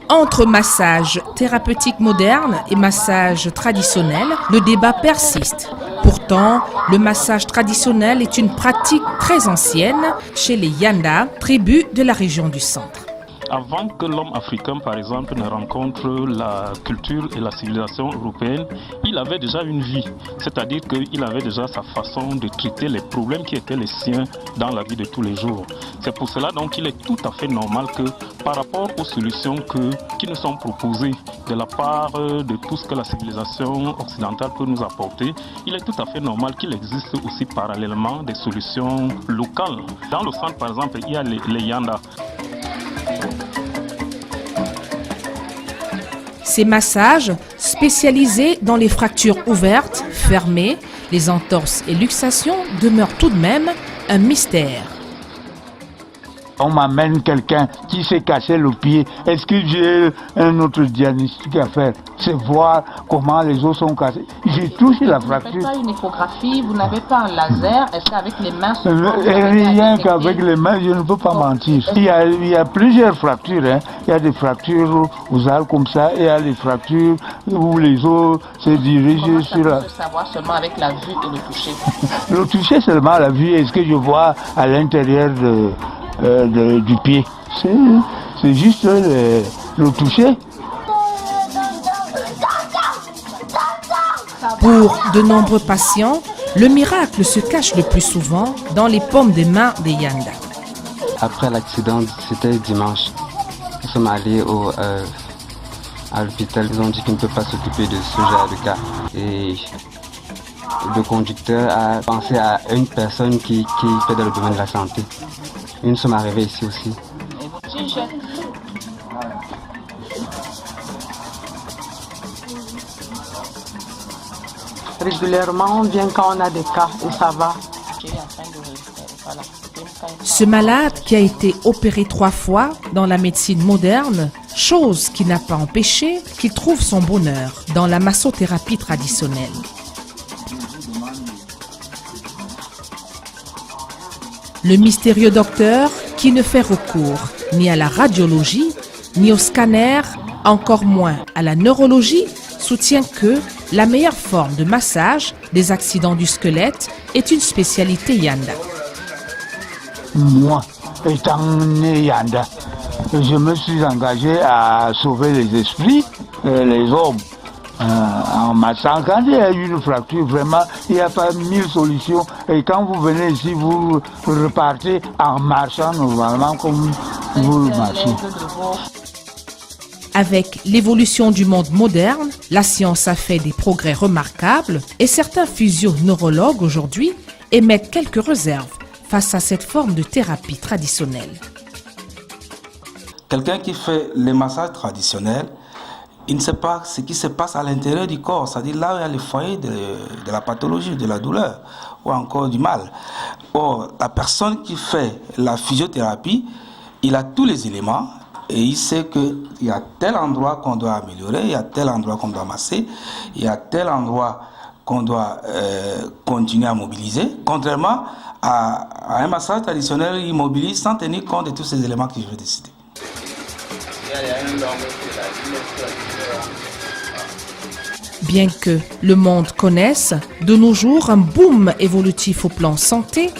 Entre massage thérapeutique moderne et massage traditionnel, le débat persiste. Pourtant, le massage traditionnel est une pratique très ancienne chez les Yanda, tribu de la région du centre. Avant que l'homme africain, par exemple, ne rencontre la culture et la civilisation européenne, il avait déjà une vie. C'est-à-dire qu'il avait déjà sa façon de traiter les problèmes qui étaient les siens dans la vie de tous les jours. C'est pour cela donc qu'il est tout à fait normal que par rapport aux solutions qui nous sont proposées de la part de tout ce que la civilisation occidentale peut nous apporter, il est tout à fait normal qu'il existe aussi parallèlement des solutions locales. Dans le centre, par exemple, il y a les Yanda. Ces massages, spécialisés dans les fractures ouvertes, fermées, les entorses et luxations, demeurent tout de même un mystère. On m'amène quelqu'un qui s'est cassé le pied. Est-ce que j'ai un autre diagnostic à faire? C'est voir comment les os sont cassés. J'ai touché la fracture. Vous n'avez pas une échographie, vous n'avez pas un laser. Est-ce qu'avec les mains rien qu'avec les mains, je ne peux pas mentir. Il y a plusieurs fractures. Hein. Il y a des fractures aux os comme ça. Et il y a des fractures où les os se dirigent sur la... Comment ça savoir seulement avec la vue et le toucher? Le toucher seulement, la vue, est-ce que je vois à l'intérieur du pied. C'est juste le toucher. Pour de nombreux patients, le miracle se cache le plus souvent dans les paumes des mains des Yanda. Après l'accident, c'était dimanche. Nous sommes allés à l'hôpital. Ils ont dit qu'ils ne peuvent pas s'occuper de ce genre de cas. Et le conducteur a pensé à une personne qui fait dans le domaine de la santé. Et nous sommes arrivés ici aussi. Régulièrement, on vient quand on a des cas et ça va. Ce malade qui a été opéré 3 fois dans la médecine moderne, chose qui n'a pas empêché qu'il trouve son bonheur dans la massothérapie traditionnelle. Le mystérieux docteur qui ne fait recours ni à la radiologie, ni au scanner, encore moins à la neurologie, soutient que la meilleure forme de massage des accidents du squelette est une spécialité Yanda. Moi, étant né Yanda, je me suis engagé à sauver les esprits, les hommes. En massant, quand il y a une fracture, vraiment, il n'y a pas 1000 solutions. Et quand vous venez ici, vous repartez en marchant normalement comme vous marchez. Avec l'évolution du monde moderne, la science a fait des progrès remarquables et certains physioneurologues aujourd'hui émettent quelques réserves face à cette forme de thérapie traditionnelle. Quelqu'un qui fait les massages traditionnels, il ne sait pas ce qui se passe à l'intérieur du corps, c'est-à-dire là où il y a le foyer de la pathologie, de la douleur ou encore du mal. Or, la personne qui fait la physiothérapie, il a tous les éléments et il sait qu'il y a tel endroit qu'on doit améliorer, il y a tel endroit qu'on doit masser, il y a tel endroit qu'on doit continuer à mobiliser. Contrairement à un massage traditionnel, il mobilise sans tenir compte de tous ces éléments que je vais décider. Bien que le monde connaisse de nos jours un boom évolutif au plan santé,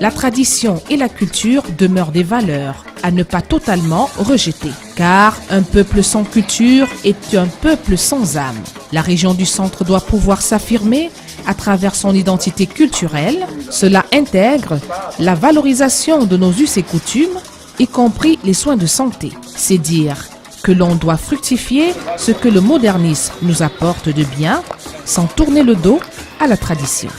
la tradition et la culture demeurent des valeurs à ne pas totalement rejeter. Car un peuple sans culture est un peuple sans âme. La région du centre doit pouvoir s'affirmer à travers son identité culturelle. Cela intègre la valorisation de nos us et coutumes, y compris les soins de santé. C'est dire que l'on doit fructifier ce que le modernisme nous apporte de bien, sans tourner le dos à la tradition.